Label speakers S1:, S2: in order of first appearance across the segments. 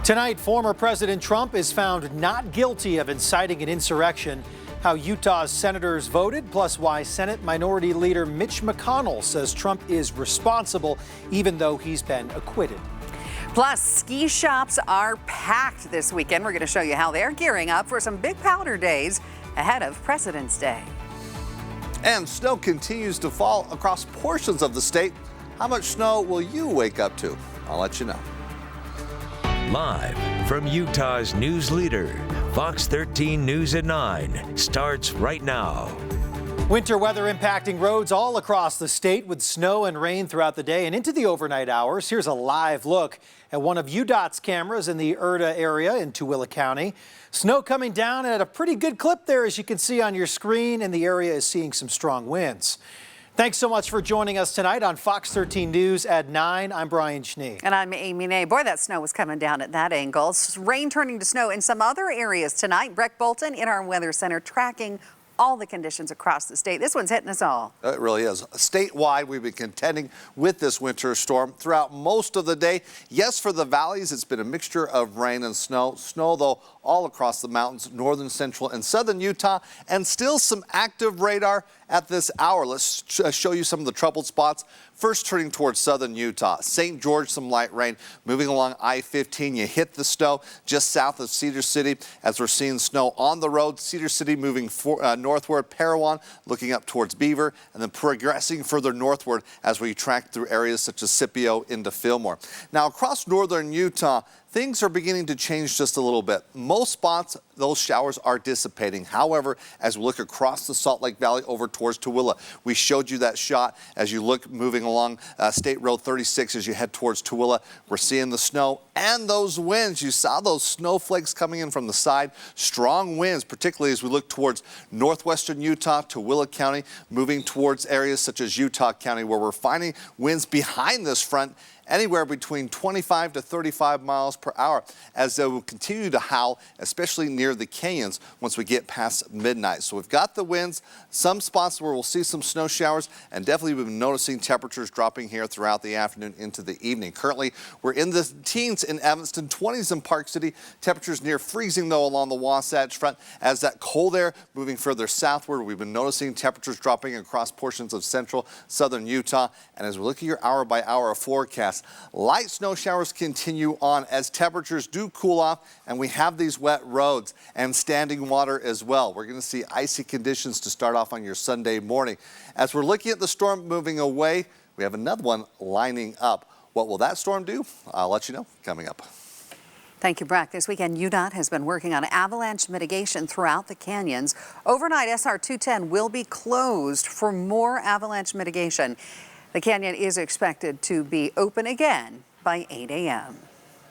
S1: Tonight, former President Trump is found not guilty of inciting an insurrection. How Utah's senators voted, plus why Senate Minority Leader Mitch McConnell says Trump is responsible, even though he's been acquitted.
S2: Plus, ski shops are packed this weekend. We're going to show you how they're gearing up for some big powder days ahead of President's Day.
S3: And snow continues to fall across portions of the state. How much snow will you wake up to? I'll let you know.
S4: Live from Utah's news leader, Fox 13 News at 9 starts right now.
S1: Winter weather impacting roads all across the state with snow and rain throughout the day and into the overnight hours. Here's a live look at one of UDOT's cameras in the Erta area in Tooele County. Snow coming down at a pretty good clip there, as you can see on your screen, and the area is seeing some strong winds. Thanks so much for joining us tonight on Fox 13 News at 9. I'm Brian Schnee.
S2: And I'm Amy Nay. Boy, that snow was coming down at that angle. Rain turning to snow in some other areas tonight. Breck Bolton in our weather center tracking all the conditions across the state. This one's hitting us all.
S3: It really is. Statewide, we've been contending with this winter storm throughout most of the day. Yes, for the valleys, it's been a mixture of rain and snow. Snow, though, all across the mountains, northern, central, and southern Utah, and still some active radar at this hour. Let's show you some of the troubled spots. First, turning towards southern Utah. St. George, some light rain. Moving along I-15, you hit the snow just south of Cedar City as we're seeing snow on the road. Cedar City moving northward, Parowan looking up towards Beaver, and then progressing further northward as we track through areas such as Scipio into Fillmore. Now, across northern Utah, things are beginning to change just a little bit. Most spots, those showers are dissipating. However, as we look across the Salt Lake Valley over towards Tooele, we showed you that shot as you look moving along State Road 36 as you head towards Tooele. We're seeing the snow and those winds. You saw those snowflakes coming in from the side. Strong winds, particularly as we look towards northwestern Utah, Tooele County, moving towards areas such as Utah County, where we're finding winds behind this front anywhere between 25 to 35 miles per hour as they will continue to howl, especially near the canyons once we get past midnight. So we've got the winds, some spots where we'll see some snow showers, and definitely we've been noticing temperatures dropping here throughout the afternoon into the evening. Currently, we're in the teens in Evanston, 20s in Park City. Temperatures near freezing, though, along the Wasatch Front. As that cold air moving further southward, we've been noticing temperatures dropping across portions of central, southern Utah. And as we look at your hour-by-hour forecast, light snow showers continue on as temperatures do cool off, and we have these wet roads and standing water as well. We're going to see icy conditions to start off on your Sunday morning. As we're looking at the storm moving away, we have another one lining up. What will that storm do? I'll let you know coming up.
S2: Thank you, Breck. This weekend, UDOT has been working on avalanche mitigation throughout the canyons. Overnight, SR 210 will be closed for more avalanche mitigation. The canyon is expected to be open again by 8 a.m.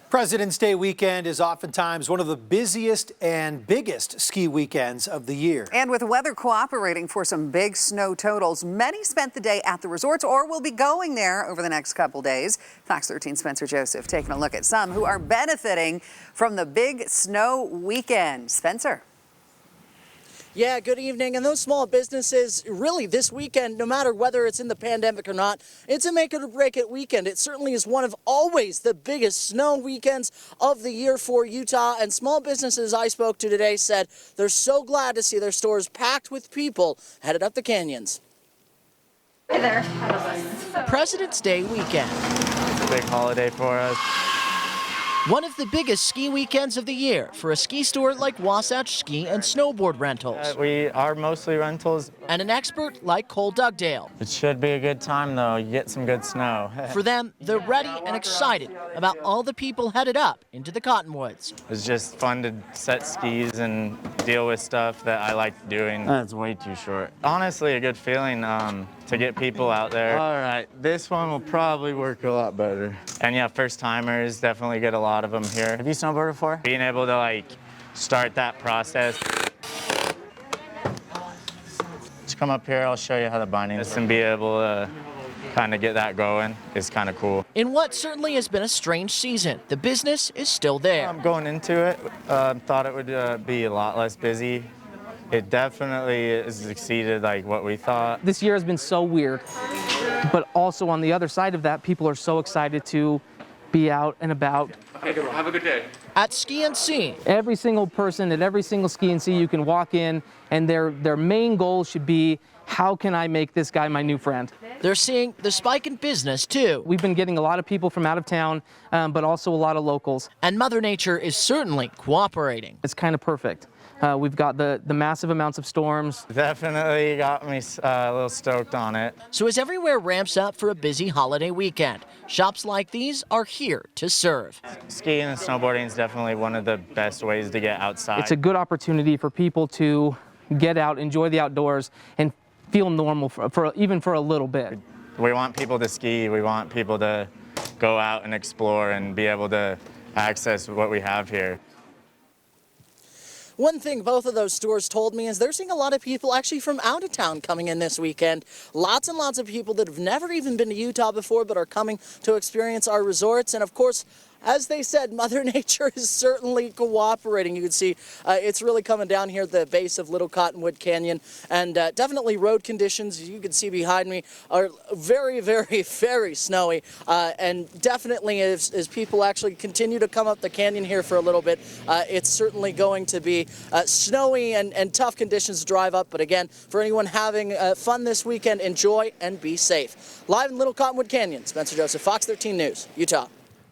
S1: President's Day weekend is oftentimes one of the busiest and biggest ski weekends of the year.
S2: And with the weather cooperating for some big snow totals, many spent the day at the resorts or will be going there over the next couple days. Fox 13 Spencer Joseph taking a look at some who are benefiting from the big snow weekend. Spencer.
S5: Yeah, good evening. And those small businesses, really this weekend, no matter whether it's in the pandemic or not, it's a make it or break it weekend. It certainly is one of always the biggest snow weekends of the year for Utah. And small businesses I spoke to today said they're so glad to see their stores packed with people headed up the canyons.
S6: Hey there.
S5: President's Day weekend.
S7: It's a big holiday for us.
S5: One of the biggest ski weekends of the year for a ski store like Wasatch Ski and Snowboard Rentals.
S7: We are mostly rentals.
S5: And an expert like Cole Dugdale.
S7: It should be a good time, though. You get some good snow.
S5: For them, they're ready and excited about all the people headed up into the Cottonwoods.
S7: It's just fun to set skis and deal with stuff that I like doing. That's way too short. Honestly, a good feeling to get people out there. All right, this one will probably work a lot better. And yeah, first timers, definitely get a lot of them here. Have you snowboarded before? Being able to start that process. Just come up here, I'll show you how the binding is, and be able to kind of get that going is kind of cool.
S5: In what certainly has been a strange season, the business is still there.
S7: I'm going into it, thought it would be a lot less busy. It definitely has exceeded what we thought.
S8: This year has been so weird, but also on the other side of that, people are so excited to be out and about.
S9: Okay, have a good day.
S5: at Ski and See.
S8: Every single person at every single Ski and See, you can walk in, and their main goal should be, how can I make this guy my new friend?
S5: They're seeing the spike in business, too.
S8: We've been getting a lot of people from out of town, but also a lot of locals.
S5: And Mother Nature is certainly cooperating.
S8: It's kind of perfect. We've got the massive amounts of storms.
S7: Definitely got me a little stoked on it.
S5: So as everywhere ramps up for a busy holiday weekend, shops like these are here to serve.
S7: Skiing and snowboarding is definitely one of the best ways to get outside.
S8: It's a good opportunity for people to get out, enjoy the outdoors, and feel normal even for a little bit.
S7: We want people to ski. We want people to go out and explore and be able to access what we have here.
S5: One thing both of those stores told me is they're seeing a lot of people actually from out of town coming in this weekend. Lots and lots of people that have never even been to Utah before but are coming to experience our resorts. And of course, as they said, Mother Nature is certainly cooperating. You can see it's really coming down here at the base of Little Cottonwood Canyon. And definitely road conditions, you can see behind me, are very, very, very snowy. And definitely as people actually continue to come up the canyon here for a little bit, it's certainly going to be snowy and tough conditions to drive up. But again, for anyone having fun this weekend, enjoy and be safe. Live in Little Cottonwood Canyon, Spencer Joseph, Fox 13 News, Utah.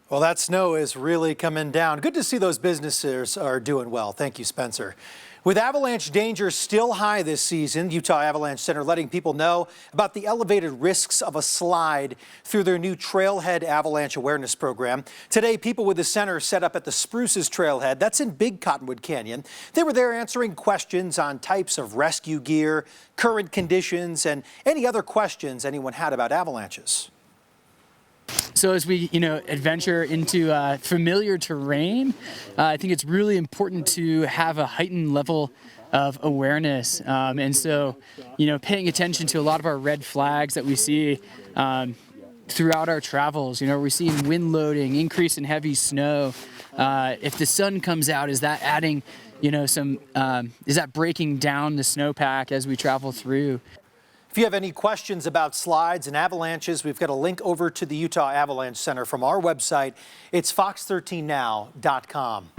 S1: Well, that snow is really coming down. Good to see those businesses are doing well. Thank you, Spencer. With avalanche danger still high this season, Utah Avalanche Center letting people know about the elevated risks of a slide through their new Trailhead Avalanche Awareness Program. Today, people with the center set up at the Spruces Trailhead. That's in Big Cottonwood Canyon. They were there answering questions on types of rescue gear, current conditions, and any other questions anyone had about avalanches.
S9: So as we, adventure into familiar terrain, I think it's really important to have a heightened level of awareness. And so, paying attention to a lot of our red flags that we see throughout our travels. We're seeing wind loading, increase in heavy snow. If the sun comes out, is that adding, is that breaking down the snowpack as we travel through?
S1: If you have any questions about slides and avalanches, we've got a link over to the Utah Avalanche Center from our website. It's fox13now.com.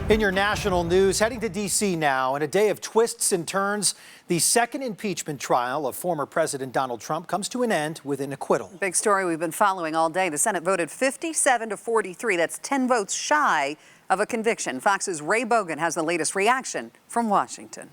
S1: In your national news, heading to D.C. now, in a day of twists and turns, the second impeachment trial of former President Donald Trump comes to an end with an acquittal.
S2: Big story we've been following all day. The Senate voted 57-43. That's 10 votes shy of a conviction. Fox's Ray Bogan has the latest reaction from Washington.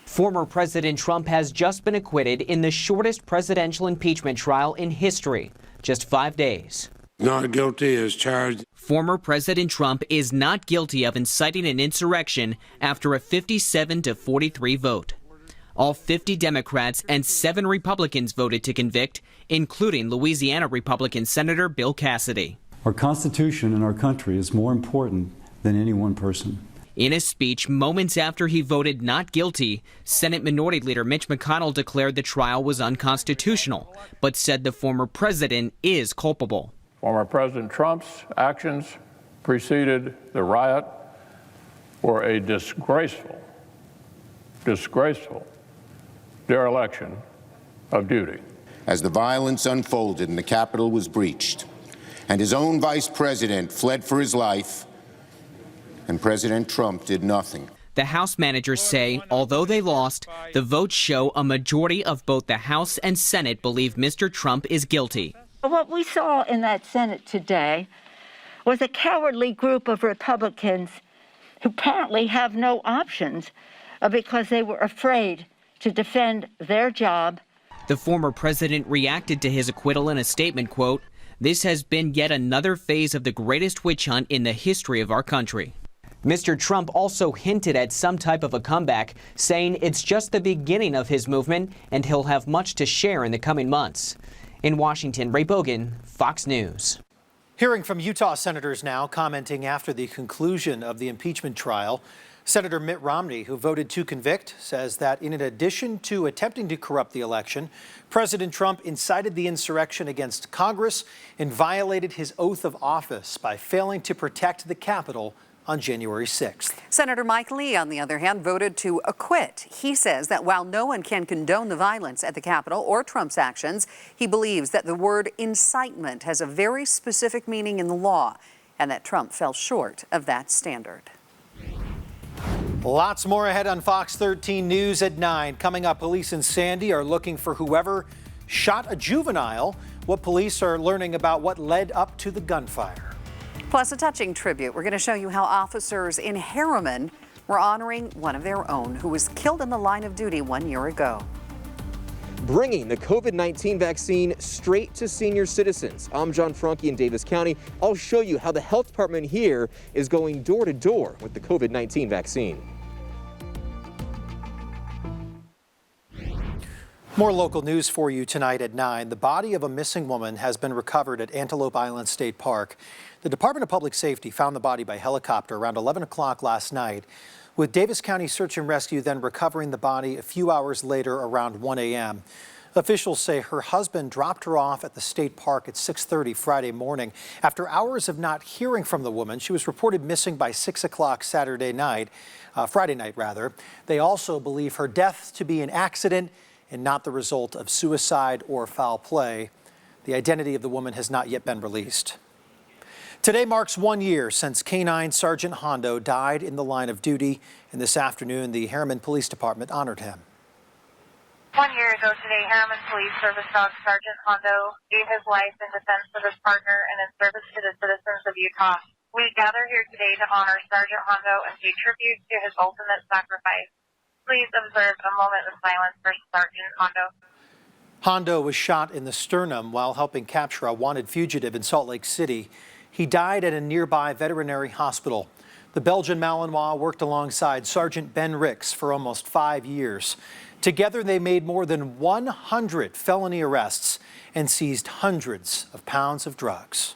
S10: Former President Trump has just been acquitted in the shortest presidential impeachment trial in history, just 5 days.
S11: Not guilty as charged.
S10: Former President Trump is not guilty of inciting an insurrection after a 57-43 vote. All 50 Democrats and 7 Republicans voted to convict, including Louisiana Republican Senator Bill Cassidy.
S12: Our Constitution and our country is more important than any one person.
S10: In a speech moments after he voted not guilty, Senate Minority Leader Mitch McConnell declared the trial was unconstitutional, but said the former president is culpable.
S13: Former President Trump's actions preceded the riot were a disgraceful dereliction of duty.
S14: As the violence unfolded and the Capitol was breached, and his own vice president fled for his life, and President Trump did nothing.
S10: The House managers say, although they lost, the votes show a majority of both the House and Senate believe Mr. Trump is guilty.
S15: What we saw in that Senate today was a cowardly group of Republicans who apparently have no options because they were afraid to defend their job.
S10: The former president reacted to his acquittal in a statement, quote, "This has been yet another phase of the greatest witch hunt in the history of our country." Mr. Trump also hinted at some type of a comeback, saying it's just the beginning of his movement and he'll have much to share in the coming months. In Washington, Ray Bogan, Fox News.
S1: Hearing from Utah senators now commenting after the conclusion of the impeachment trial. Senator Mitt Romney, who voted to convict, says that in addition to attempting to corrupt the election, President Trump incited the insurrection against Congress and violated his oath of office by failing to protect the Capitol on January 6th.
S2: Senator Mike Lee, on the other hand, voted to acquit. He says that while no one can condone the violence at the Capitol or Trump's actions, he believes that the word incitement has a very specific meaning in the law. and that Trump fell short of that standard.
S1: Lots more ahead on Fox 13 News at 9. Coming up, police in Sandy are looking for whoever shot a juvenile. What police are learning about what led up to the gunfire.
S2: Plus a touching tribute. We're going to show you how officers in Harriman were honoring one of their own who was killed in the line of duty 1 year ago.
S16: Bringing the COVID-19 vaccine straight to senior citizens. I'm John Franke in Davis County. I'll show you how the health department here is going door to door with the COVID-19 vaccine.
S1: More local news for you tonight at 9. The body of a missing woman has been recovered at Antelope Island State Park. The Department of Public Safety found the body by helicopter around 11 o'clock last night, with Davis County Search and Rescue then recovering the body a few hours later around 1 a.m. Officials say her husband dropped her off at the state park at 6:30 Friday morning. After hours of not hearing from the woman, she was reported missing by 6 o'clock Friday night. They also believe her death to be an accident and not the result of suicide or foul play. The identity of the woman has not yet been released. Today marks 1 year since K-9 Sergeant Hondo died in the line of duty, and this afternoon the Harriman Police Department honored him.
S6: 1 year ago today, Harriman Police Service Dog Sergeant Hondo gave his life in defense of his partner and in service to the citizens of Utah. We gather here today to honor Sergeant Hondo and pay tribute to his ultimate sacrifice. Please observe a moment of silence for Sergeant Hondo.
S1: Hondo was shot in the sternum while helping capture a wanted fugitive in Salt Lake City. He died at a nearby veterinary hospital. The Belgian Malinois worked alongside Sergeant Ben Ricks for almost 5 years. Together, they made more than 100 felony arrests and seized hundreds of pounds of drugs.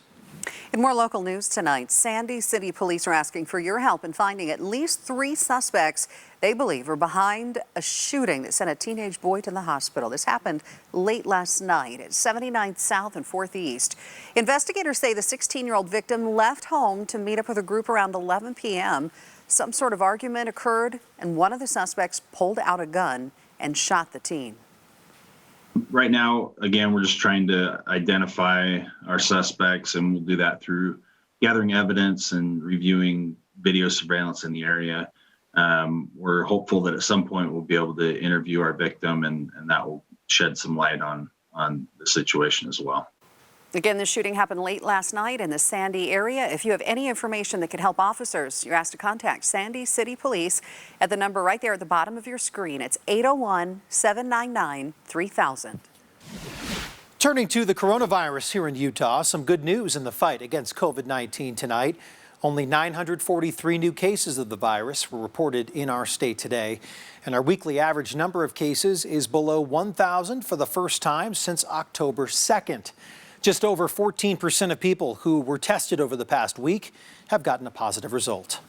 S2: In more local news tonight, Sandy City Police are asking for your help in finding at least 3 suspects they believe are behind a shooting that sent a teenage boy to the hospital. This happened late last night at 79th South and 4th East. Investigators say the 16-year-old victim left home to meet up with a group around 11 p.m. Some sort of argument occurred, and one of the suspects pulled out a gun and shot the teen.
S17: Right now, again, we're just trying to identify our suspects, and we'll do that through gathering evidence and reviewing video surveillance in the area. We're hopeful that at some point we'll be able to interview our victim, and that will shed some light on the situation as well.
S2: Again, the shooting happened late last night in the Sandy area. If you have any information that could help officers, you're asked to contact Sandy City Police at the number right there at the bottom of your screen. It's 801-799-3000.
S1: Turning to the coronavirus here in Utah, some good news in the fight against COVID-19 tonight. Only 943 new cases of the virus were reported in our state today, and our weekly average number of cases is below 1,000 for the first time since October 2nd. Just over 14% of people who were tested over the past week have gotten a positive result.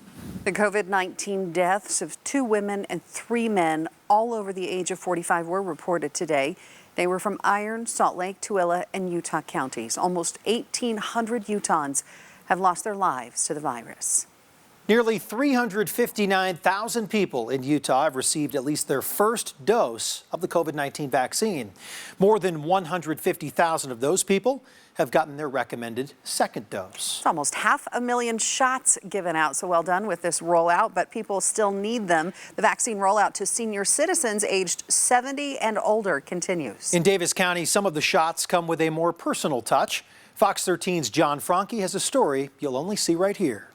S2: The COVID-19 deaths of 2 women and 3 men, all over the age of 45, were reported today. They were from Iron, Salt Lake, Tooele, and Utah counties. Almost 1,800 Utahns have lost their lives to the virus.
S1: Nearly 359,000 people in Utah have received at least their first dose of the COVID-19 vaccine. More than 150,000 of those people have gotten their recommended second dose.
S2: It's almost 500,000 shots given out, so well done with this rollout, but people still need them. The vaccine rollout to senior citizens aged 70 and older continues.
S1: In Davis County, some of the shots come with a more personal touch. Fox 13's John Franke has a story you'll only see right here.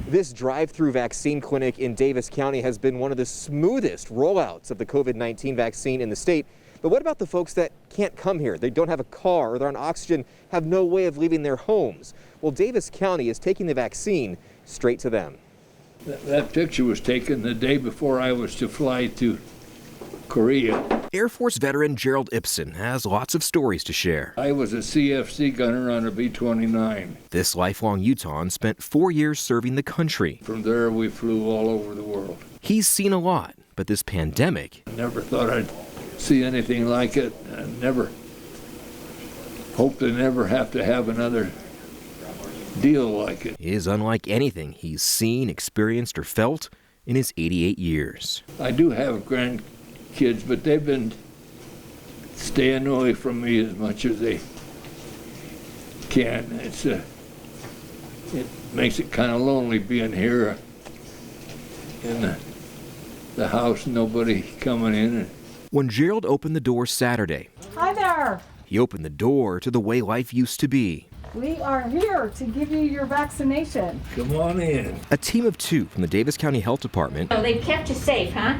S16: This drive-through vaccine clinic in Davis County has been one of the smoothest rollouts of the COVID-19 vaccine in the state. But what about the folks that can't come here? They don't have a car, or they're on oxygen, have no way of leaving their homes. Well, Davis County is taking the vaccine straight to them.
S11: That picture was taken the day before I was to fly to Korea.
S18: Air Force veteran Gerald Ibsen has lots of stories to share.
S11: I was a CFC gunner on a B-29.
S18: This lifelong Utahn spent 4 years serving the country.
S11: From there, we flew all over the world.
S18: He's seen a lot, but this pandemic...
S11: I never thought I'd see anything like it. I never hope to never have to have another deal like it.
S18: ...is unlike anything he's seen, experienced, or felt in his 88 years.
S11: I do have grandkids, but they've been staying away from me as much as they can. It makes it kind of lonely being here in the house, nobody coming in.
S18: When Gerald opened the door Saturday,
S19: Hi there.
S18: he opened the door to the way life used to be.
S19: We are here to give you your vaccination.
S11: Come on in.
S18: A team of 2 from the Davis County Health Department
S15: So they've kept you safe, huh?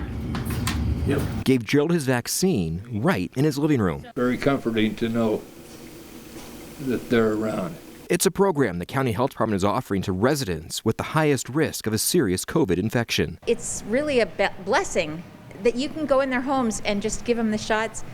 S11: Yep.
S18: gave Gerald his vaccine right in his living room.
S11: Very comforting to know that they're around.
S18: It's a program the county health department is offering to residents with the highest risk of a serious COVID infection.
S20: It's really a blessing that you can go in their homes and just give them the shots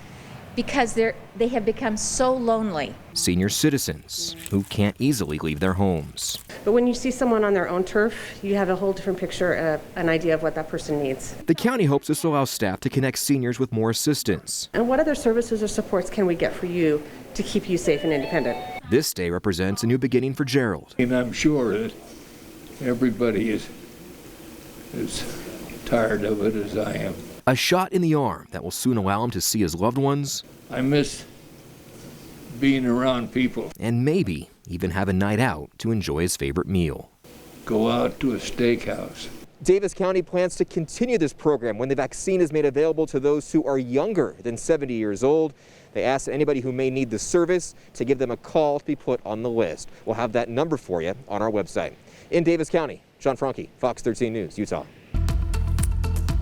S20: because they have become so lonely.
S18: Senior citizens who can't easily leave their homes.
S21: But when you see someone on their own turf, you have a whole different picture, an idea of what that person needs.
S18: The county hopes this allows staff to connect seniors with more assistance.
S21: And what other services or supports can we get for you to keep you safe and independent?
S18: This day represents a new beginning for Gerald.
S11: And I'm sure that everybody is as tired of it as I am.
S18: A shot in the arm that will soon allow him to see his loved ones.
S11: I miss being around people.
S18: And maybe even have a night out to enjoy his favorite meal.
S11: Go out to a steakhouse.
S16: Davis County plans to continue this program when the vaccine is made available to those who are younger than 70 years old. They asked anybody who may need the service to give them a call to be put on the list. We'll have that number for you on our website. In Davis County, John Franke, Fox 13 News, Utah.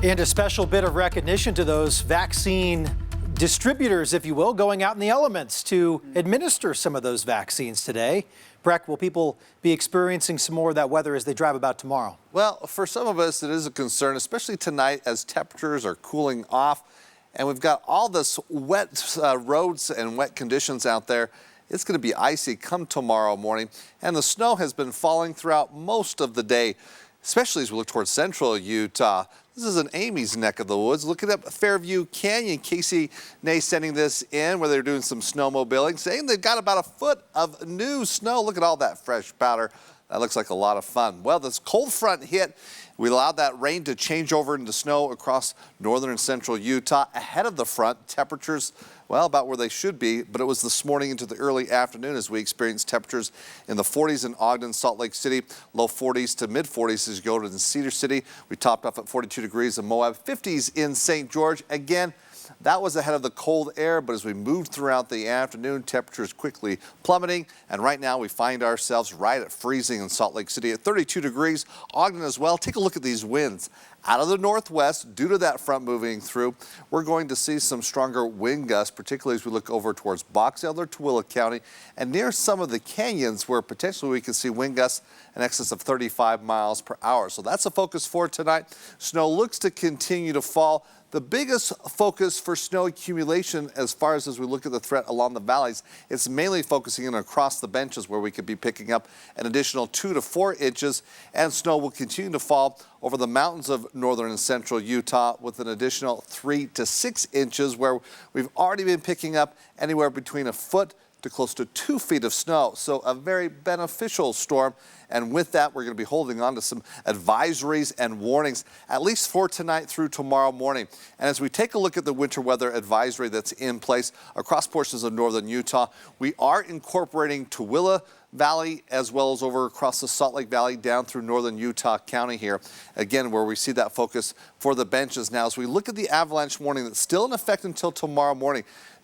S1: And a special bit of recognition to those vaccine distributors, if you will, going out in the elements to administer some of those vaccines today. Breck, will people be experiencing some more of that weather as they drive about tomorrow?
S3: Well, for some of us, it is a concern, especially tonight as temperatures are cooling off. And we've got all this wet roads and wet conditions out there. It's going to be icy come tomorrow morning. And the snow has been falling throughout most of the day, especially as we look towards central Utah. This is in Amy's neck of the woods. Looking up Fairview Canyon, Casey Nay sending this in where they're doing some snowmobiling, saying they've got about a foot of new snow. Look at all that fresh powder. That looks like a lot of fun. Well, this cold front hit. We allowed that rain to change over into snow across northern and central Utah. Ahead of the front, temperatures, well, about where they should be, but it was this morning into the early afternoon as we experienced temperatures in the 40s in Ogden, Salt Lake City, low 40s to mid 40s as you go to Cedar City. We topped off at 42 degrees in Moab, 50s in St. George. Again, that was ahead of the cold air, but as we moved throughout the afternoon, temperatures quickly plummeting. And right now we find ourselves right at freezing in Salt Lake City at 32 degrees. Ogden as well. Take a look at these winds. Out of the northwest, due to that front moving through, we're going to see some stronger wind gusts, particularly as we look over towards Box Elder, Tooele County, and near some of the canyons where potentially we could see wind gusts in excess of 35 miles per hour. So that's a focus for tonight. Snow looks to continue to fall. The biggest focus for snow accumulation as far as we look at the threat along the valleys, it's mainly focusing in across the benches where we could be picking up an additional 2 to 4 inches, and snow will continue to fall over the mountains of northern and central Utah with an additional 3 to 6 inches, where we've already been picking up anywhere between a foot to close to 2 feet of snow. So a very beneficial storm. And with that, we're going to be holding on to some advisories and warnings, at least for tonight through tomorrow morning. And as we take a look at the winter weather advisory that's in place across portions of northern Utah, we are incorporating Tooele Valley as well as over across the Salt Lake Valley down through northern Utah County here. Again, where we see that focus for the benches. Now, as we look at the avalanche warning that's still in effect until tomorrow morning,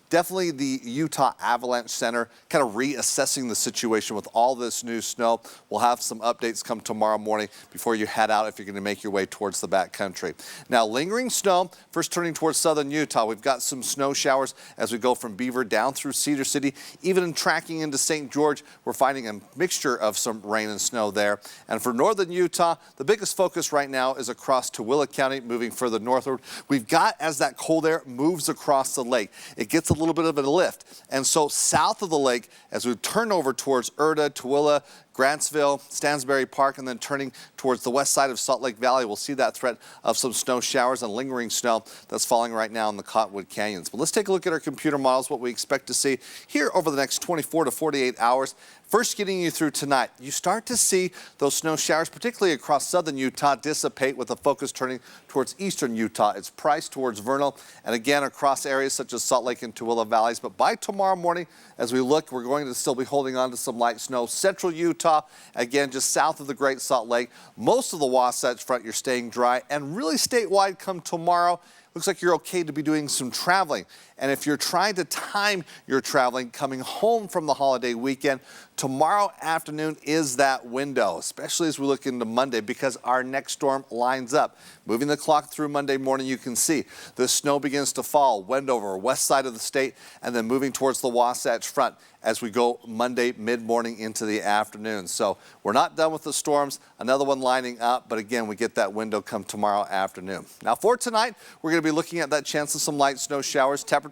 S3: definitely the Utah Avalanche Center kind of reassessing the situation with all this new snow. We'll have some updates come tomorrow morning before you head out if you're going to make your way towards the backcountry. Now, lingering snow, first turning towards southern Utah. We've got some snow showers as we go from Beaver down through Cedar City. Even in tracking into St. George, we're finding a mixture of some rain and snow there. And for northern Utah, the biggest focus right now is across Tooele County, moving further northward. We've got, as that cold air moves across the lake, it gets a little bit of a lift. And so south of the lake, as we turn over towards Erda, Tooele, Grantsville, Stansbury Park, and then turning towards the west side of Salt Lake Valley, we'll see that threat of some snow showers and lingering snow that's falling right now in the Cottonwood Canyons. But let's take a look at our computer models, what we expect to see here over the next 24 to 48 hours. First, getting you through tonight, you start to see those snow showers, particularly across southern Utah, dissipate with a focus turning towards eastern Utah. It's Price towards Vernal, and again across areas such as Salt Lake and Tooele. Tooele valleys. But by tomorrow morning, as we look, we're going to still be holding on to some light snow. Central Utah, again, just south of the Great Salt Lake. Most of the Wasatch Front, you're staying dry. And really statewide come tomorrow, looks like you're okay to be doing some traveling. And if you're trying to time your traveling coming home from the holiday weekend, tomorrow afternoon is that window, especially as we look into Monday, because our next storm lines up. Moving the clock through Monday morning, you can see the snow begins to fall, Wendover, west side of the state, and then moving towards the Wasatch Front as we go Monday mid-morning into the afternoon. So we're not done with the storms. Another one lining up, but again, we get that window come tomorrow afternoon. Now for tonight, we're going to be looking at that chance of some light snow showers. Temperatures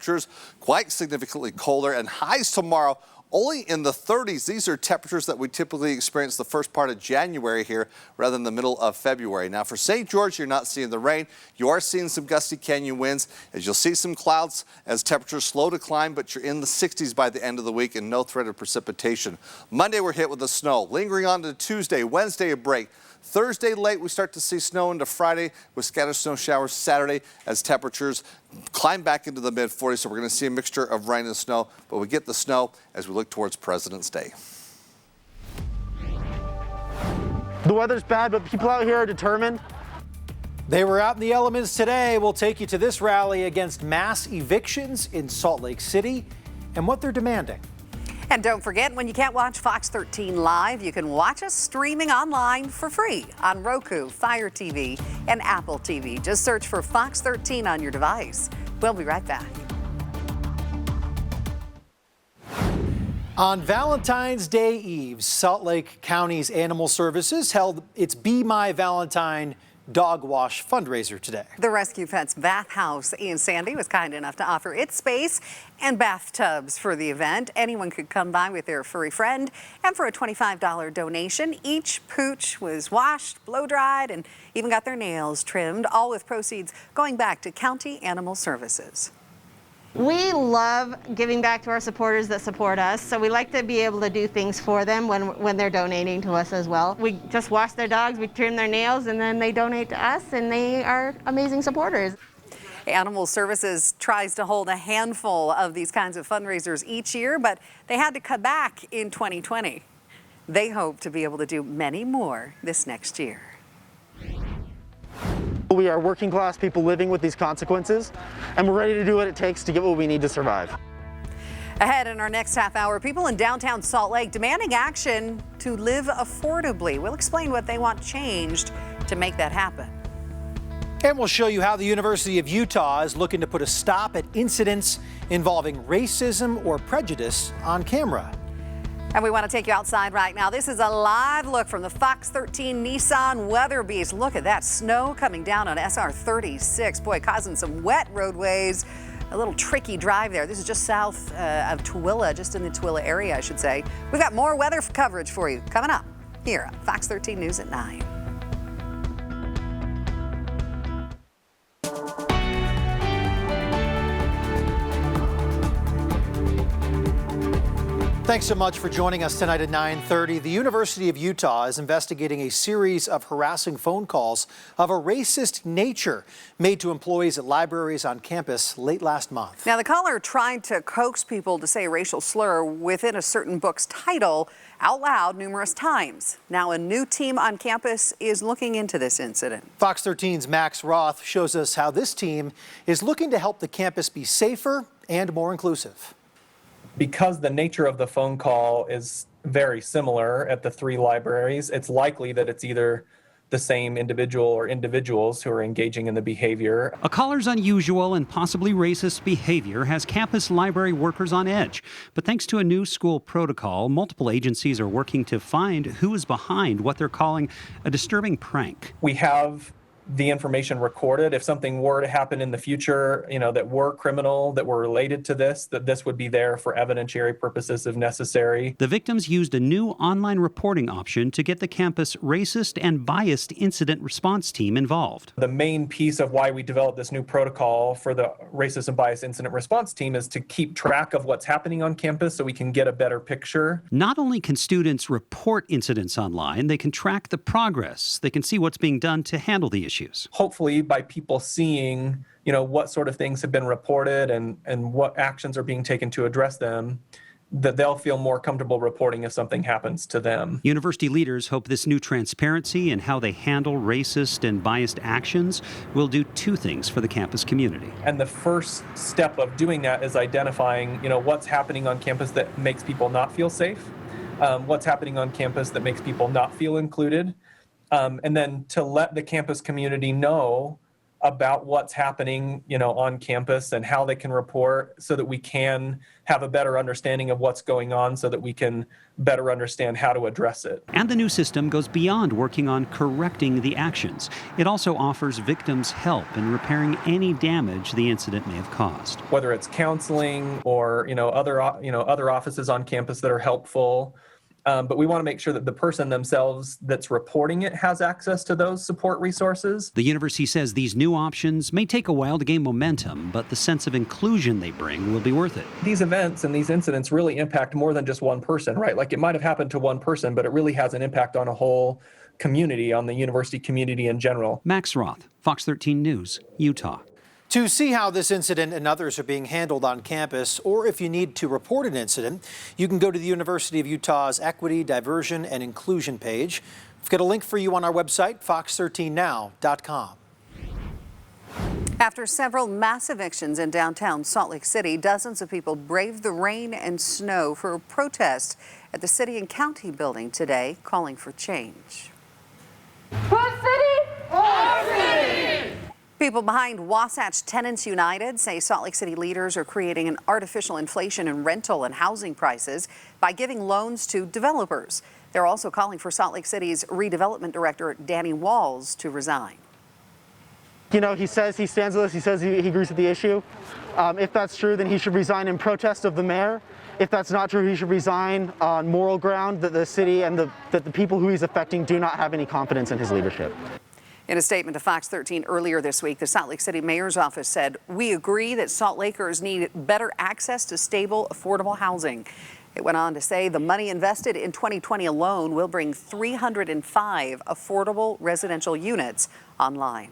S3: quite significantly colder, and highs tomorrow only in the 30s. These are temperatures that we typically experience the first part of January here rather than the middle of February. Now for St. George, you're not seeing the rain. You are seeing some gusty canyon winds as you'll see some clouds as temperatures slow to climb, but you're in the 60s by the end of the week and no threat of precipitation. Monday, we're hit with the snow. Lingering on to Tuesday, Wednesday, a break. Thursday late, we start to see snow into Friday with scattered snow showers Saturday as temperatures climb back into the mid-40s. So we're going to see a mixture of rain and snow, but we get the snow as we look towards President's Day.
S4: The weather's bad, but people out here are determined.
S1: They were out in the elements today. We'll take you to this rally against mass evictions in Salt Lake City and what they're demanding.
S2: And don't forget, when you can't watch Fox 13 live, you can watch us streaming online for free on Roku, Fire TV, and Apple TV. Just search for Fox 13 on your device. We'll be right back.
S1: On Valentine's Day Eve, Salt Lake County's Animal Services held its Be My Valentine dog wash fundraiser today.
S2: The Rescue Pets Bath House in Sandy was kind enough to offer its space and bathtubs for the event. Anyone could come by with their furry friend, and for a $25 donation, each pooch was washed, blow-dried, and even got their nails trimmed, all with proceeds going back to County Animal Services.
S22: We love giving back to our supporters that support us, so we like to be able to do things for them when they're donating to us as well. We just wash their dogs, we trim their nails, and then they donate to us, and they are amazing supporters.
S2: Animal Services tries to hold a handful of these kinds of fundraisers each year, but they had to cut back in 2020. They hope to be able to do many more this next year.
S4: We are working class people living with these consequences, and we're ready to do what it takes to get what we need to survive.
S2: Ahead in our next half hour, people in downtown Salt Lake demanding action to live affordably. We'll explain what they want changed to make that happen.
S1: And we'll show you how the University of Utah is looking to put a stop at incidents involving racism or prejudice on camera.
S2: And we want to take you outside right now. This is a live look from the Fox 13 Nissan Weather Beast. Look at that snow coming down on SR 36. Boy, causing some wet roadways. A little tricky drive there. This is just south of Tooele, just in the Tooele area, I should say. We've got more weather coverage for you coming up here on Fox 13 News at 9.
S1: Thanks so much for joining us tonight at 9:30. The University of Utah is investigating a series of harassing phone calls of a racist nature made to employees at libraries on campus late last month.
S2: Now, the caller tried to coax people to say a racial slur within a certain book's title out loud numerous times. Now, a new team on campus is looking into this incident.
S1: Fox 13's Max Roth shows us how this team is looking to help the campus be safer and more inclusive.
S23: Because the nature of the phone call is very similar at the three libraries, it's likely that it's either the same individual or individuals who are engaging in the behavior.
S24: A caller's unusual and possibly racist behavior has campus library workers on edge. But thanks to a new school protocol, multiple agencies are working to find who is behind what they're calling a disturbing prank.
S23: We have the information recorded. If something were to happen in the future, that were criminal, that were related to this, that this would be there for evidentiary purposes if necessary.
S24: The victims used a new online reporting option to get the campus racist and biased incident response team involved.
S23: The main piece of why we developed this new protocol for the racist and biased incident response team is to keep track of what's happening on campus so we can get a better picture.
S24: Not only can students report incidents online, they can track the progress. They can see what's being done to handle the issue. issues.
S23: Hopefully by people seeing, what sort of things have been reported and what actions are being taken to address them, that they'll feel more comfortable reporting if something happens to them.
S24: University leaders hope this new transparency in how they handle racist and biased actions will do two things for the campus community.
S23: And the first step of doing that is identifying, what's happening on campus that makes people not feel safe, what's happening on campus that makes people not feel included, and then to let the campus community know about what's happening, on campus and how they can report so that we can have a better understanding of what's going on so that we can better understand how to address it.
S24: And the new system goes beyond working on correcting the actions. It also offers victims help in repairing any damage the incident may have caused.
S23: Whether it's counseling or, other offices on campus that are helpful. But we want to make sure that the person themselves that's reporting it has access to those support resources.
S24: The university says these new options may take a while to gain momentum, but the sense of inclusion they bring will be worth it.
S23: These events and these incidents really impact more than just one person, right? Like it might have happened to one person, but it really has an impact on a whole community, on the university community in general.
S24: Max Roth, Fox 13 News, Utah.
S1: To see how this incident and others are being handled on campus, or if you need to report an incident, you can go to the University of Utah's Equity, Diversion, and Inclusion page. We've got a link for you on our website, fox13now.com.
S2: After several mass evictions in downtown Salt Lake City, dozens of people braved the rain and snow for a protest at the City and County building today, calling for change.
S19: What city? Our city!
S2: People behind Wasatch Tenants United say Salt Lake City leaders are creating an artificial inflation in rental and housing prices by giving loans to developers. They're also calling for Salt Lake City's redevelopment director, Danny Walls, to resign.
S4: He says he stands with us. He says he agrees with the issue. If that's true, then he should resign in protest of the mayor. If that's not true, he should resign on moral ground that the city and that the people who he's affecting do not have any confidence in his leadership.
S2: In a statement to Fox 13 earlier this week, the Salt Lake City Mayor's office said, "We agree that Salt Lakers need better access to stable, affordable housing." It went on to say the money invested in 2020 alone will bring 305 affordable residential units online.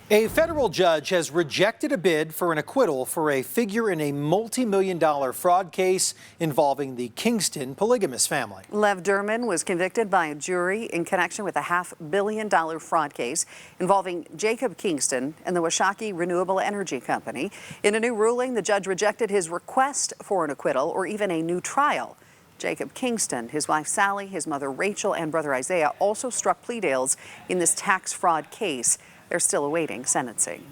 S1: A federal judge has rejected a bid for an acquittal for a figure in a multi-million-dollar fraud case involving the Kingston polygamous family.
S2: Lev Derman was convicted by a jury in connection with a $500 million fraud case involving Jacob Kingston and the Washakie Renewable Energy Company. In a new ruling, the judge rejected his request for an acquittal or even a new trial. Jacob Kingston, his wife Sally, his mother Rachel, and brother Isaiah also struck plea deals in this tax fraud case. They're still awaiting sentencing.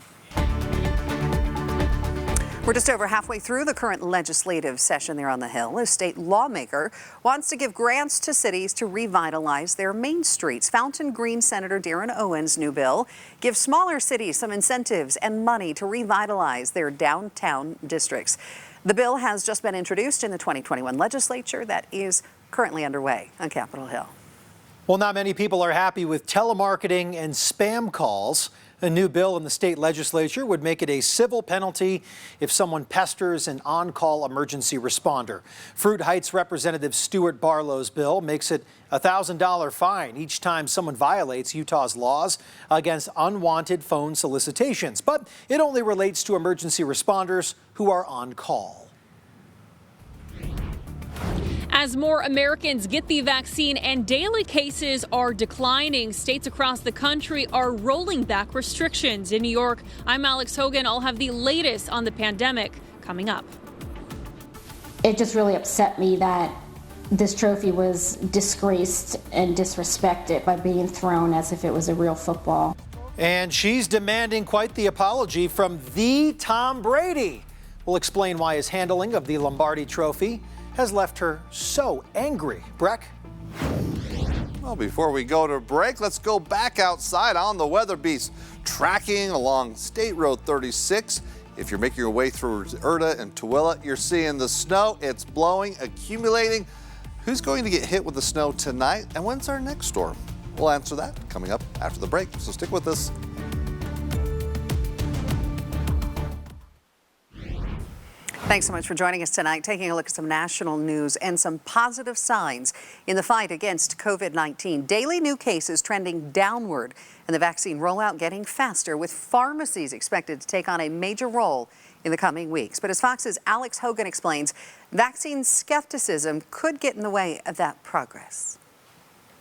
S2: We're just over halfway through the current legislative session there on the Hill. A state lawmaker wants to give grants to cities to revitalize their main streets. Fountain Green Senator Darren Owen's new bill gives smaller cities some incentives and money to revitalize their downtown districts. The bill has just been introduced in the 2021 legislature that is currently underway on Capitol Hill.
S1: Well, not many people are happy with telemarketing and spam calls. A new bill in the state legislature would make it a civil penalty if someone pesters an on-call emergency responder. Fruit Heights Representative Stuart Barlow's bill makes it a $1,000 fine each time someone violates Utah's laws against unwanted phone solicitations. But it only relates to emergency responders who are on call.
S5: As more Americans get the vaccine and daily cases are declining, states across the country are rolling back restrictions. In New York, I'm Alex Hogan. I'll have the latest on the pandemic coming up.
S7: It just really upset me that this trophy was disgraced and disrespected by being thrown as if it was a real football.
S1: And she's demanding quite the apology from the Tom Brady. We'll explain why his handling of the Lombardi Trophy has left her so angry. Breck?
S3: Well, before we go to break, let's go back outside on the Weather Beast, tracking along State Road 36. If you're making your way through Erta and Tooele, you're seeing the snow. It's blowing, accumulating. Who's going to get hit with the snow tonight, and when's our next storm? We'll answer that coming up after the break, so stick with us.
S2: Thanks so much for joining us tonight. Taking a look at some national news and some positive signs in the fight against COVID-19. Daily new cases trending downward and the vaccine rollout getting faster, with pharmacies expected to take on a major role in the coming weeks. But as Fox's Alex Hogan explains, vaccine skepticism could get in the way of that progress.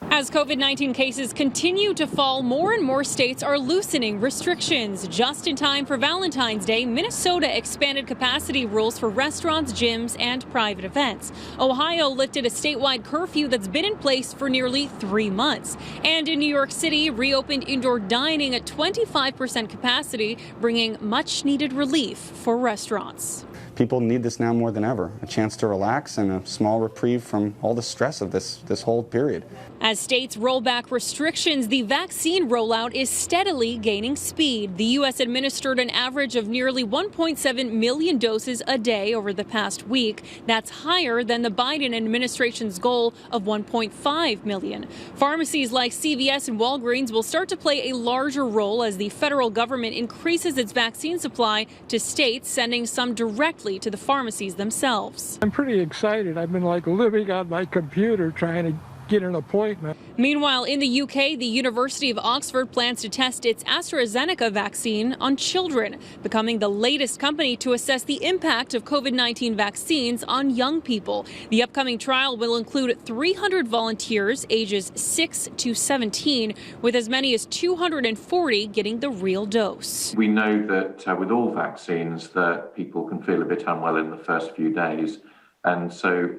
S5: As COVID-19 cases continue to fall, more and more states are loosening restrictions. Just in time for Valentine's Day, Minnesota expanded capacity rules for restaurants, gyms, and private events. Ohio lifted a statewide curfew that's been in place for nearly 3 months. And in New York City, reopened indoor dining at 25% capacity, bringing much-needed relief for restaurants.
S8: People need this now more than ever, a chance to relax and a small reprieve from all the stress of this whole period.
S5: As states roll back restrictions, the vaccine rollout is steadily gaining speed. The U.S. administered an average of nearly 1.7 million doses a day over the past week. That's higher than the Biden administration's goal of 1.5 million. Pharmacies like CVS and Walgreens will start to play a larger role as the federal government increases its vaccine supply to states, sending some directly to the pharmacies themselves.
S9: I'm pretty excited. I've been like living on my computer trying to get an appointment.
S5: Meanwhile, in the UK, the University of Oxford plans to test its AstraZeneca vaccine on children, becoming the latest company to assess the impact of COVID-19 vaccines on young people. The upcoming trial will include 300 volunteers ages 6 to 17, with as many as 240 getting the real dose.
S12: We know that with all vaccines that people can feel a bit unwell in the first few days. And so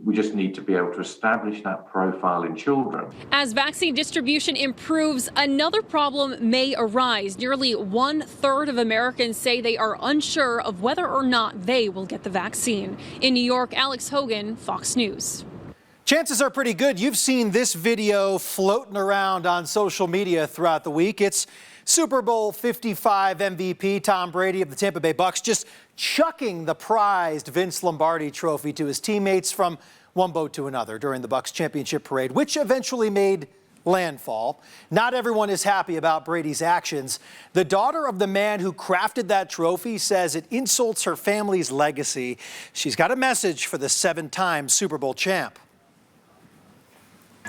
S12: we just need to be able to establish that profile in children.
S5: As vaccine distribution improves, another problem may arise. Nearly 1/3 of Americans say they are unsure of whether or not they will get the vaccine. In New York, Alex Hogan, Fox News.
S1: Chances are pretty good you've seen this video floating around on social media throughout the week. It's Super Bowl 55 MVP Tom Brady of the Tampa Bay Bucks just chucking the prized Vince Lombardi trophy to his teammates from one boat to another during the Bucks championship parade, which eventually made landfall. Not everyone is happy about Brady's actions. The daughter of the man who crafted that trophy says it insults her family's legacy. She's got a message for the 7-time Super Bowl champ.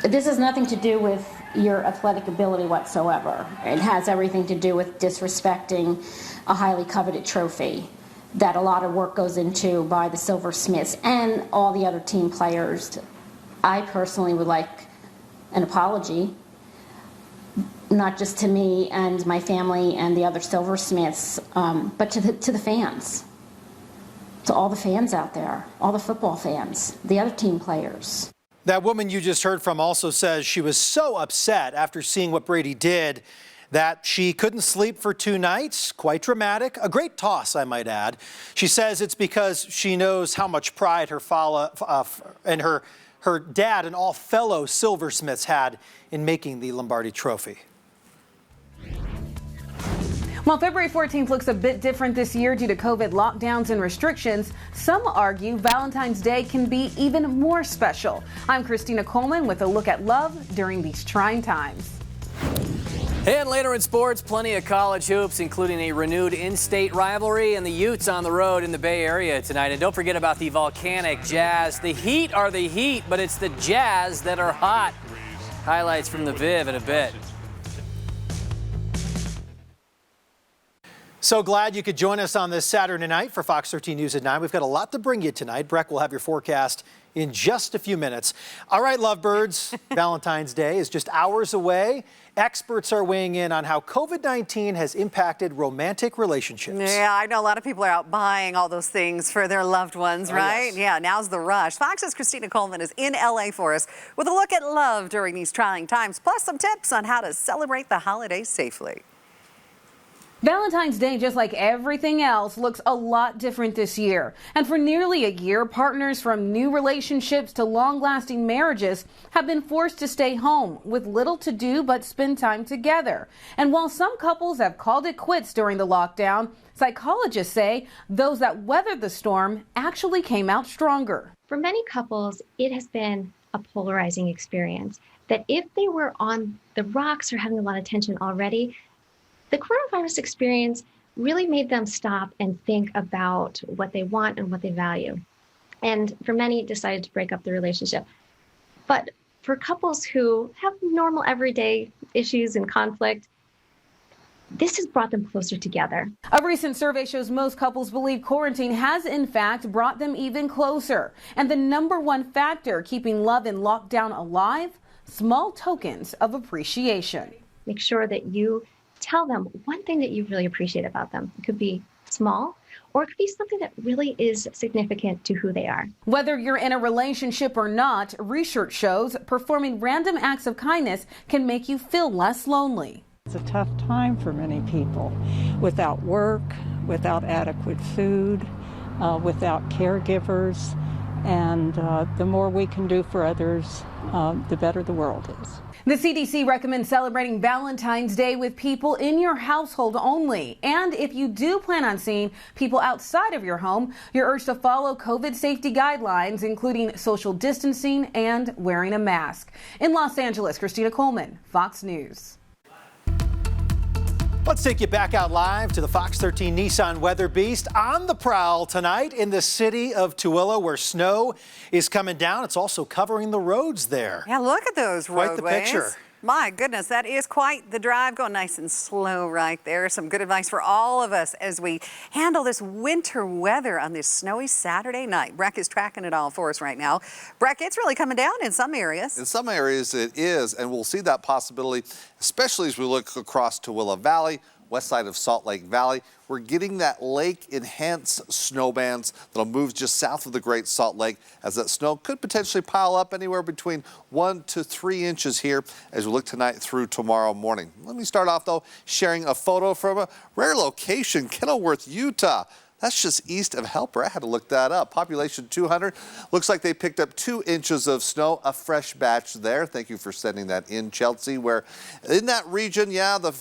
S7: This has nothing to do with your athletic ability whatsoever. It has everything to do with disrespecting a highly coveted trophy that a lot of work goes into by the Silversmiths and all the other team players. I personally would like an apology, not just to me and my family and the other Silversmiths, but to the fans, to all the fans out there, all the football fans, the other team players.
S1: That woman you just heard from also says she was so upset after seeing what Brady did that she couldn't sleep for 2 nights. Quite dramatic. A great toss, I might add. She says it's because she knows how much pride her and her dad and all fellow Silversmiths had in making the Lombardi trophy.
S13: While February 14th looks a bit different this year due to COVID lockdowns and restrictions, some argue Valentine's Day can be even more special. I'm Christina Coleman with a look at love during these trying times.
S25: And later in sports, plenty of college hoops, including a renewed in-state rivalry and the Utes on the road in the Bay Area tonight. And don't forget about the volcanic Jazz. The Heat are the Heat, but it's the Jazz that are hot. Highlights from the Viv in a bit.
S1: So glad you could join us on this Saturday night for Fox 13 News at 9. We've got a lot to bring you tonight. Breck will have your forecast in just a few minutes. All right, lovebirds, Valentine's Day is just hours away. Experts are weighing in on how COVID-19 has impacted romantic relationships.
S2: Yeah, I know a lot of people are out buying all those things for their loved ones, right?
S1: Yes.
S2: Yeah, now's the rush. Fox's Christina Coleman is in LA for us with a look at love during these trying times, plus some tips on how to celebrate the holidays safely.
S13: Valentine's Day, just like everything else, looks a lot different this year. And for nearly a year, partners from new relationships to long-lasting marriages have been forced to stay home with little to do but spend time together. And while some couples have called it quits during the lockdown, psychologists say those that weathered the storm actually came out stronger.
S26: For many couples, it has been a polarizing experience. That if they were on the rocks or having a lot of tension already, the coronavirus experience really made them stop and think about what they want and what they value. And for many, decided to break up the relationship. But for couples who have normal everyday issues and conflict, this has brought them closer together.
S13: A recent survey shows most couples believe quarantine has in fact brought them even closer. And the #1 factor keeping love in lockdown alive, small tokens of appreciation.
S26: Make sure that you tell them one thing that you really appreciate about them. It could be small, or it could be something that really is significant to who they are.
S13: Whether you're in a relationship or not, research shows performing random acts of kindness can make you feel less lonely.
S6: It's a tough time for many people, without work, without adequate food, without caregivers, and the more we can do for others, the better the world is.
S13: The CDC recommends celebrating Valentine's Day with people in your household only. And if you do plan on seeing people outside of your home, you're urged to follow COVID safety guidelines, including social distancing and wearing a mask. In Los Angeles, Christina Coleman, Fox News.
S1: Let's take you back out live to the Fox 13 Nissan Weather Beast on the prowl tonight in the city of Tooele, where snow is coming down. It's also covering the roads there.
S2: Yeah, look at those
S1: Quite
S2: roadways.
S1: the picture.
S2: My goodness, that is quite the drive, going nice and slow right there. Some good advice for all of us as we handle this winter weather on this snowy Saturday night. Breck is tracking it all for us right now. Breck, it's really coming down in some areas.
S3: In some areas it is, and we'll see that possibility, especially as we look across Tooele Valley, west side of Salt Lake Valley. We're getting that lake-enhanced snow bands that'll move just south of the Great Salt Lake, as that snow could potentially pile up anywhere between 1 to 3 inches here as we look tonight through tomorrow morning. Let me start off, though, sharing a photo from a rare location, Kenilworth, Utah. That's just east of Helper. I had to look that up. Population 200. Looks like they picked up 2 inches of snow, a fresh batch there. Thank you for sending that in, Chelsea, where in that region, yeah, the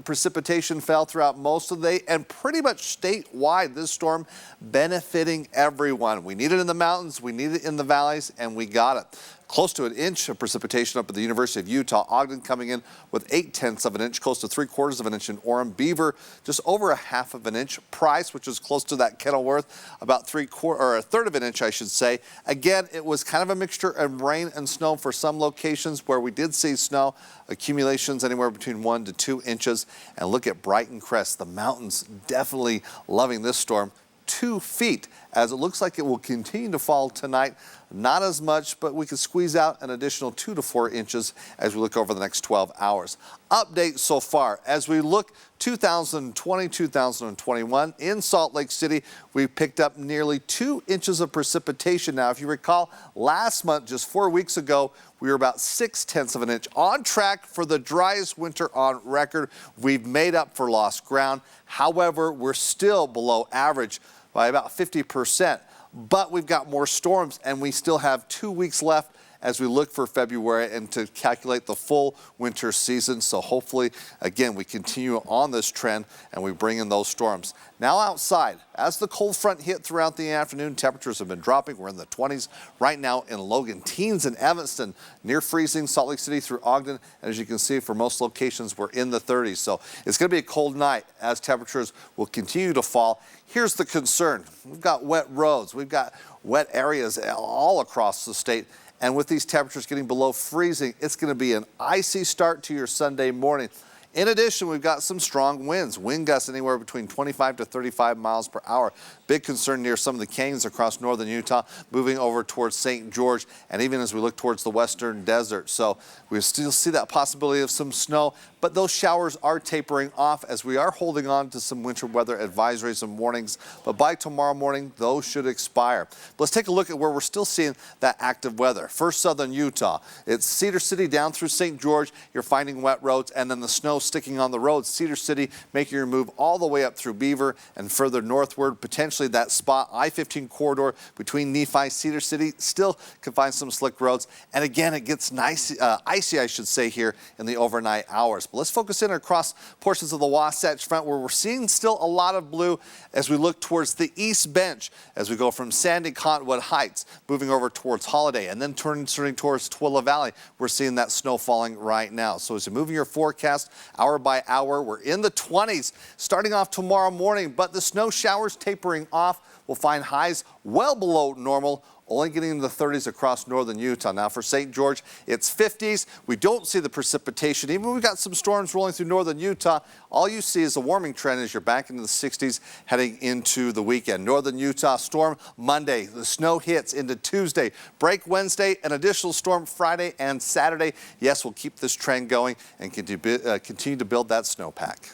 S3: precipitation fell throughout most of the day and pretty much statewide. This storm benefiting everyone. We need it in the mountains, we need it in the valleys, and we got it. Close to 1 inch of precipitation up at the University of Utah. Ogden coming in with 0.8 of an inch, close to 3/4 of an inch in Orem. Beaver just over 1/2 of an inch. Price, which is close to that Kenilworth, about 1/3 of an inch, I should say. Again, it was kind of a mixture of rain and snow for some locations where we did see snow accumulations anywhere between 1 to 2 inches. And look at Brighton Crest, the mountains definitely loving this storm. 2 feet, as it looks like it will continue to fall tonight. Not as much, but we could squeeze out an additional 2 to 4 inches as we look over the next 12 hours. Update so far, as we look 2020, 2021, in Salt Lake City, we picked up nearly 2 inches of precipitation. Now, if you recall, last month, just 4 weeks ago, we were about 0.6 of an inch, on track for the driest winter on record. We've made up for lost ground. However, we're still below average by about 50%. But we've got more storms, and we still have 2 weeks left as we look for February and to calculate the full winter season. So hopefully, again, we continue on this trend and we bring in those storms. Now outside, as the cold front hit throughout the afternoon, temperatures have been dropping. We're in the 20s right now in Logan. Teens in Evanston, near freezing. Salt Lake City through Ogden. And as you can see, for most locations, we're in the 30s. So it's going to be a cold night as temperatures will continue to fall. Here's the concern. We've got wet roads. We've got wet areas all across the state. And with these temperatures getting below freezing, it's going to be an icy start to your Sunday morning. In addition, we've got some strong winds. Wind gusts anywhere between 25 to 35 miles per hour. Big concern near some of the canyons across northern Utah, moving over towards St. George, and even as we look towards the western desert. So we still see that possibility of some snow, but those showers are tapering off as we are holding on to some winter weather advisories and warnings. But by tomorrow morning, those should expire. Let's take a look at where we're still seeing that active weather. First, southern Utah. It's Cedar City down through St. George. You're finding wet roads, and then the snow sticking on the roads. Cedar City making your move all the way up through Beaver and further northward. Potentially that spot, I-15 corridor between Nephi, Cedar City, still can find some slick roads. And again, it gets nice, icy, I should say, here in the overnight hours. But let's focus in across portions of the Wasatch Front where we're seeing still a lot of blue as we look towards the East Bench, as we go from Sandy, Cottonwood Heights, moving over towards Holiday, and then turning towards Tooele Valley. We're seeing that snow falling right now. So as you move your forecast hour by hour. We're in the 20s starting off tomorrow morning, but the snow showers tapering off. We'll find highs well below normal, only getting into the 30s across northern Utah. Now for St. George, it's 50s. We don't see the precipitation. Even we've got some storms rolling through northern Utah. All you see is a warming trend as you're back into the 60s heading into the weekend. Northern Utah storm Monday. The snow hits into Tuesday. Break Wednesday, an additional storm Friday and Saturday. Yes, we'll keep this trend going and continue to build that snowpack.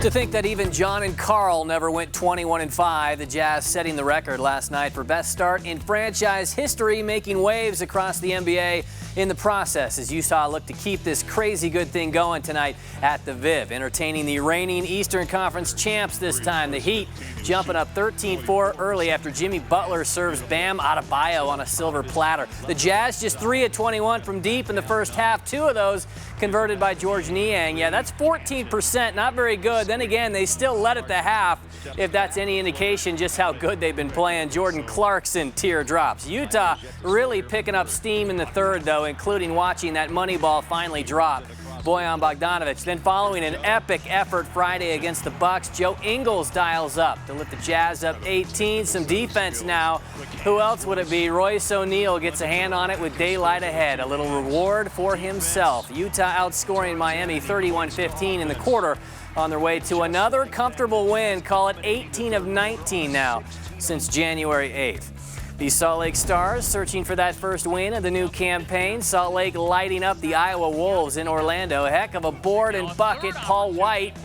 S25: To think that even John and Carl never went 21-5, the Jazz setting the record last night for best start in franchise history, making waves across the NBA in the process as Utah looked to keep this crazy good thing going tonight at the Viv. Entertaining the reigning Eastern Conference champs this time. The Heat jumping up 13-4 early after Jimmy Butler serves Bam Adebayo on a silver platter. The Jazz just 3 of 21 from deep in the first half, 2 of those converted by Georges Niang. Yeah, that's 14%, not very good. Then again, they still led at the half, if that's any indication just how good they've been playing. Jordan Clarkson teardrops. Utah really picking up steam in the third, though, including watching that money ball finally drop. Bojan Bogdanovic. Then following an epic effort Friday against the Bucks, Joe Ingles dials up to lift the Jazz up 18. Some defense now. Who else would it be? Royce O'Neal gets a hand on it with daylight ahead. A little reward for himself. Utah outscoring Miami 31-15 in the quarter on their way to another comfortable win. Call it 18 of 19 now since January 8th. The Salt Lake Stars searching for that first win of the new campaign. Salt Lake lighting up the Iowa Wolves in Orlando. A heck of a board and bucket, Paul White.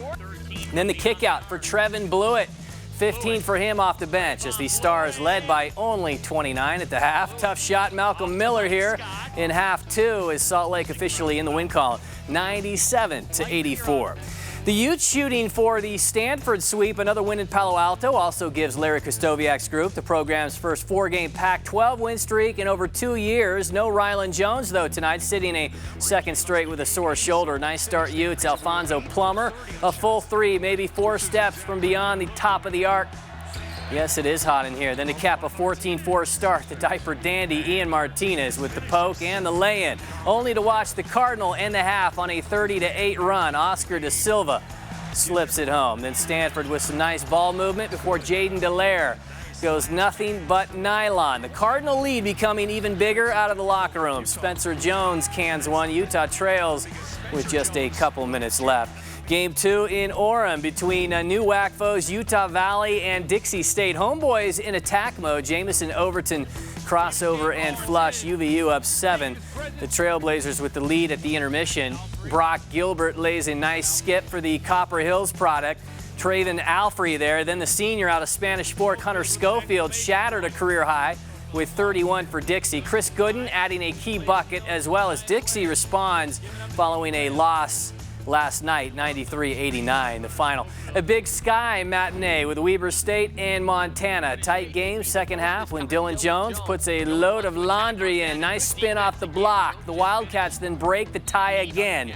S25: And then the kick out for Trevin Blewett. 15 for him off the bench as the Stars led by only 29 at the half. Tough shot, Malcolm Miller here in half two as Salt Lake officially in the win column. 97-84. The Utes shooting for the Stanford sweep. Another win in Palo Alto also gives Larry Kustoviak's group the program's first 4-game Pac-12 win streak in over 2 years. No Rylan Jones, though, tonight, sitting a second straight with a sore shoulder. Nice start, Utes. Alfonso Plummer, a full 3, maybe 4 steps from beyond the top of the arc. Yes, it is hot in here. Then to cap a 14-4 start, the diaper dandy Ian Martinez with the poke and the lay-in. Only to watch the Cardinal end the half on a 30-8 run. Oscar Da Silva slips it home. Then Stanford with some nice ball movement before Jaden Dallaire goes nothing but nylon. The Cardinal lead becoming even bigger out of the locker room. Spencer Jones cans one. Utah trails with just a couple minutes left. Game 2 in Orem between new WAC foes Utah Valley and Dixie State. Homeboys in attack mode. Jamison Overton crossover and flush. UVU up 7. The Trailblazers with the lead at the intermission. Brock Gilbert lays a nice skip for the Copper Hills product. Traven Alfrey there. Then the senior out of Spanish Fork, Hunter Schofield, shattered a career high with 31 for Dixie. Chris Gooden adding a key bucket as well as Dixie responds following a loss last night, 93-89, the final. A Big Sky matinee with Weber State and Montana. Tight game, second half, when Dylan Jones puts a load of laundry in. Nice spin off the block. The Wildcats then break the tie again.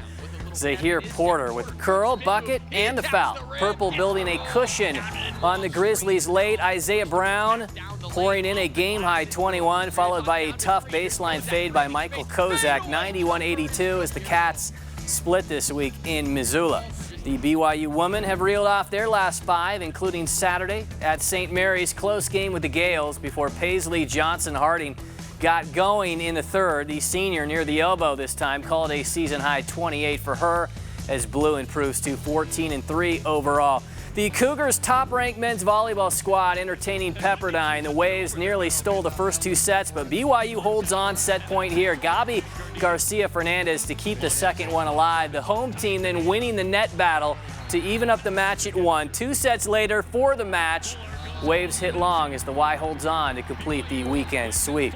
S25: Zahir Porter with the curl, bucket, and the foul. Purple building a cushion on the Grizzlies late. Isaiah Brown pouring in a game-high 21, followed by a tough baseline fade by Michael Kozak. 91-82 as the Cats split this week in Missoula. The BYU women have reeled off their last 5, including Saturday at St. Mary's. Close game with the Gales before Paisley Johnson Harding got going in the third. The senior near the elbow this time called a season-high 28 for her as Blue improves to 14-3 overall. The Cougars' top-ranked men's volleyball squad entertaining Pepperdine. The Waves nearly stole the first 2 sets, but BYU holds on set point here. Gabi Garcia-Fernandez to keep the second one alive. The home team then winning the net battle to even up the match at 1. 2 sets later for the match. Waves hit long as the Y holds on to complete the weekend sweep.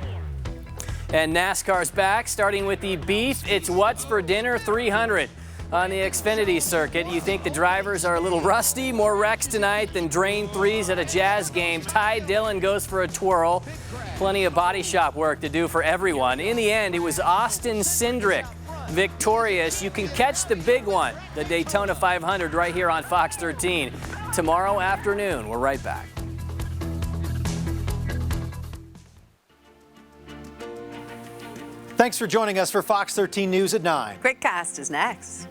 S25: And NASCAR's back, starting with the Beef. It's What's for Dinner 300. On the Xfinity circuit, you think the drivers are a little rusty, more wrecks tonight than drain 3s at a Jazz game. Ty Dillon goes for a twirl. Plenty of body shop work to do for everyone. In the end, it was Austin Cindric victorious. You can catch the big one, the Daytona 500, right here on Fox 13 tomorrow afternoon. We're right back.
S1: Thanks for joining us for Fox 13 News at 9.
S2: QuickCast is next.